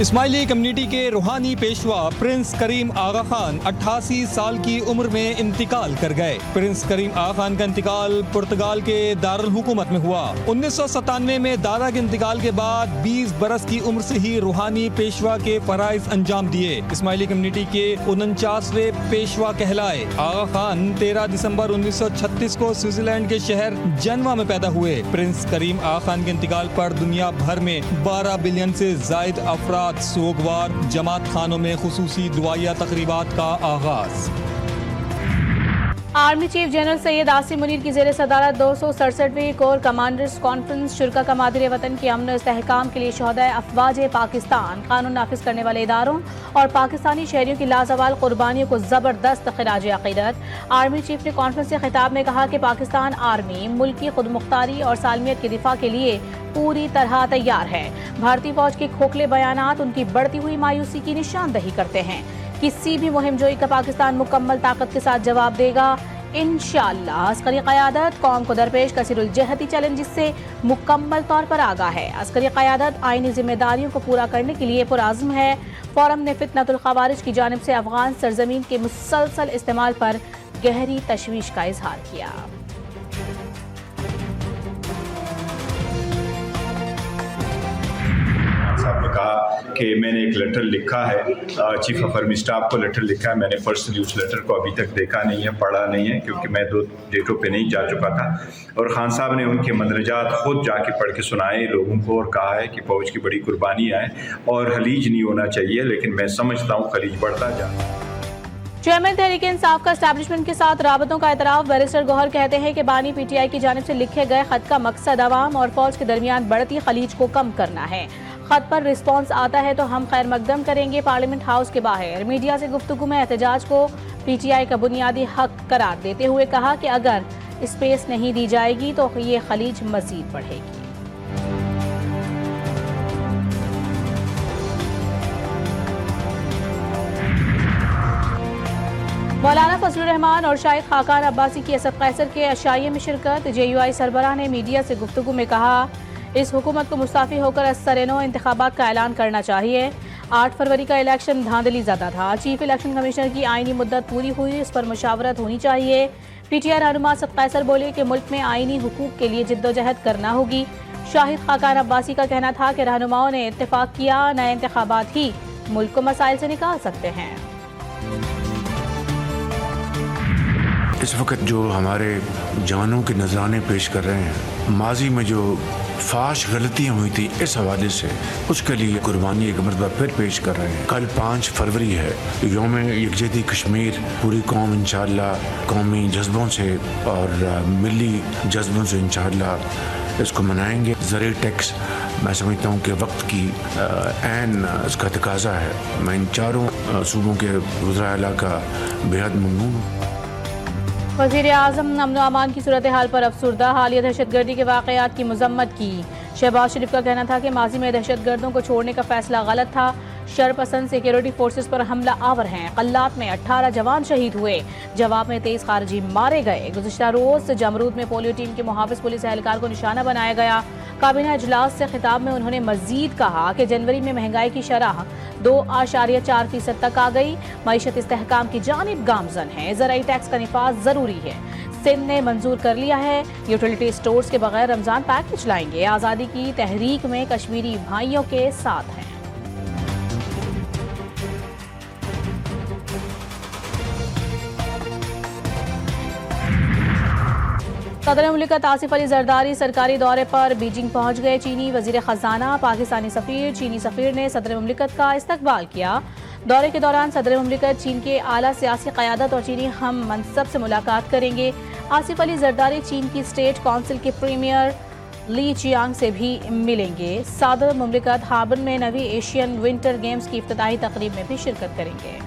اسماعیلی community کے روحانی پیشوا پرنس کریم آغا خان 88 سال کی عمر میں انتقال کر گئے۔ پرنس کریم آغا خان کا انتقال پرتگال کے دارالحکومت میں ہوا۔ 1997 میں دادا کے انتقال کے بعد 20 برس کی عمر سے ہی روحانی پیشوا کے فرائض انجام دیے۔ اسماعیلی کمیونٹی کے 49ویں پیشوا کہلائے۔ آغا خان 13 دسمبر 1936 کو سوئٹزرلینڈ کے شہر جنوا میں پیدا ہوئے۔ پرنس کریم آغا خان کے انتقال پر دنیا بھر میں 12 بلین سے زائد افراد سوگوار، جماعت خانوں میں خصوصی دعائیہ تقریبات کا آغاز۔ Army chief general Syed Asim Munir کی زیر صدارت 267ویں کور کمانڈرز کانفرنس شرکا کا مادر وطن کے امن و استحکام کے لیے شہدائے افواج پاکستان، قانون نافذ کرنے والے اداروں اور پاکستانی شہریوں کی لازوال قربانیوں کو زبردست خراج عقیدت۔ آرمی چیف نے کانفرنس سے خطاب میں کہا کہ پاکستان آرمی ملک کی خود مختاری اور سالمیت کے دفاع کے لیے پوری طرح تیار ہے۔ بھارتی فوج کے کھوکھلے بیانات ان کی بڑھتی ہوئی مایوسی کی نشاندہی کرتے ہیں۔ کسی بھی مہم جوئی کا پاکستان مکمل طاقت کے ساتھ جواب دے گا انشاءاللہ۔ عسکری قیادت قوم کو درپیش کثیر الجہتی چیلنجز سے مکمل طور پر آگاہ ہے۔ عسکری قیادت آئینی ذمہ داریوں کو پورا کرنے کے لیے پرعزم ہے۔ فورم نے فتنۃ الخوارج کی جانب سے افغان سرزمین کے مسلسل استعمال پر گہری تشویش کا اظہار کیا۔ صاحب نے کہا کہ میں نے ایک لیٹر لکھا ہے، چیف آف آرمی اسٹاف کو لیٹر لکھا ہے۔ میں نے پرسنلی اس لیٹر کو ابھی تک دیکھا نہیں ہے، پڑھا نہیں ہے، کیونکہ میں 2 ڈیٹوں پہ نہیں جا چکا تھا۔ اور خان صاحب نے ان کے مندرجات خود جا کے پڑھ کے سنائے لوگوں کو اور کہا ہے کہ فوج کی بڑی قربانیاں ہیں اور خلیج نہیں ہونا چاہیے، لیکن میں سمجھتا ہوں خلیج بڑھتا جا رہا ہے۔ چیئرمین تحریک انصاف کا اسٹیبلشمنٹ کے ساتھ رابطوں کا اعتراف۔ بیرسٹر گوہر کہتے ہیں کہ بانی پی ٹی آئی کی جانب سے لکھے گئے خط کا مقصد عوام اور فوج کے درمیان بڑھتی خلیج کو کم کرنا ہے۔ خط پر رسپانس آتا ہے تو ہم خیر مقدم کریں گے۔ پارلیمنٹ ہاؤس کے باہر میڈیا سے گفتگو میں احتجاج کو پی ٹی آئی کا بنیادی حق قرار دیتے ہوئے کہا کہ اگر اسپیس نہیں دی جائے گی تو یہ خلیج مزید بڑھے گی۔ مولانا فضل الرحمان اور شاہد خاقان عباسی کی اسد قیصر کے عشائیے میں شرکت۔ جے یو آئی سربراہ نے میڈیا سے گفتگو میں کہا اس حکومت کو مستعفی ہو کر سرنو انتخابات کا اعلان کرنا چاہیے۔ 8 فروری کا الیکشن دھاندلی زدہ تھا۔ چیف الیکشن کمشنر کی آئینی مدت پوری ہوئی، اس پر مشاورت ہونی چاہیے۔ پی ٹی آئی رہنما اسد قیصر بولے کہ ملک میں آئینی حقوق کے لیے جدوجہد کرنا ہوگی۔ شاہد خاقان عباسی کا کہنا تھا کہ رہنماؤں نے اتفاق کیا، نئے انتخابات ہی ملک کو مسائل سے نکال سکتے ہیں۔ اس وقت جو ہمارے جوانوں کے نذرانے پیش کر رہے ہیں، ماضی میں جو فاش غلطیاں ہوئی تھی اس حوالے سے اس کے لیے قربانی ایک مرتبہ پھر پیش کر رہے ہیں۔ کل 5 فروری ہے، یوم یکجہتی کشمیر۔ پوری قوم انشاءاللہ قومی جذبوں سے اور ملی جذبوں سے انشاءاللہ اس کو منائیں گے۔ زرعی ٹیکس میں سمجھتا ہوں کہ وقت کی عین اس کا تقاضا ہے۔ میں ان چاروں صوبوں کے وزراء اعلیٰ کا بےحد ممنون ہوں۔ وزیر اعظم امن و امان کی صورتحال پر افسردہ، حالیہ دہشت گردی کے واقعات کی مذمت کی۔ شہباز شریف کا کہنا تھا کہ ماضی میں دہشت گردوں کو چھوڑنے کا فیصلہ غلط تھا۔ شرپسند سیکیورٹی فورسز پر حملہ آور ہیں۔ قلات میں 18 جوان شہید ہوئے، جواب میں 23 خارجی مارے گئے۔ گزشتہ روز جمرود میں پولیو ٹیم کے محافظ پولیس اہلکار کو نشانہ بنایا گیا۔ کابینہ اجلاس سے خطاب میں انہوں نے مزید کہا کہ جنوری میں مہنگائی کی شرح 2.4% تک آ گئی۔ معیشت استحکام کی جانب گامزن ہے۔ زرعی ٹیکس کا نفاذ ضروری ہے۔ سندھ نے منظور کر لیا ہے، یوٹیلیٹی سٹورز کے بغیر رمضان پیکج لائیں گے۔ آزادی کی تحریک میں کشمیری بھائیوں کے ساتھ ہیں۔ صدر مملکت آصف علی زرداری سرکاری دورے پر بیجنگ پہنچ گئے۔ چینی وزیر خزانہ، پاکستانی سفیر، چینی سفیر نے صدر مملکت کا استقبال کیا۔ دورے کے دوران صدر مملکت چین کے اعلیٰ سیاسی قیادت اور چینی ہم منصب سے ملاقات کریں گے۔ آصف علی زرداری چین کی اسٹیٹ کونسل کے پریمیئر لی چیانگ سے بھی ملیں گے۔ صدر مملکت ہاربن میں 9ویں ایشین ونٹر گیمز کی افتتاحی تقریب میں بھی شرکت کریں گے۔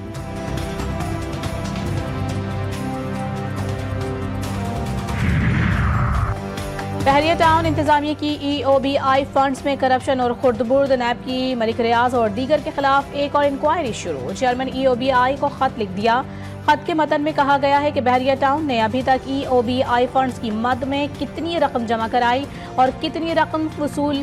بحریہ ٹاؤن انتظامیہ کی ای او بی آئی فنڈز میں کرپشن اور خرد برد۔ نیب کی ملک ریاض اور دیگر کے خلاف ایک اور انکوائری شروع۔ چیئرمین ای او بی آئی کو خط لکھ دیا۔ خط کے متن میں کہا گیا ہے کہ بحریہ ٹاؤن نے ابھی تک ای او بی آئی فنڈز کی مد میں کتنی رقم جمع کرائی اور کتنی رقم وصول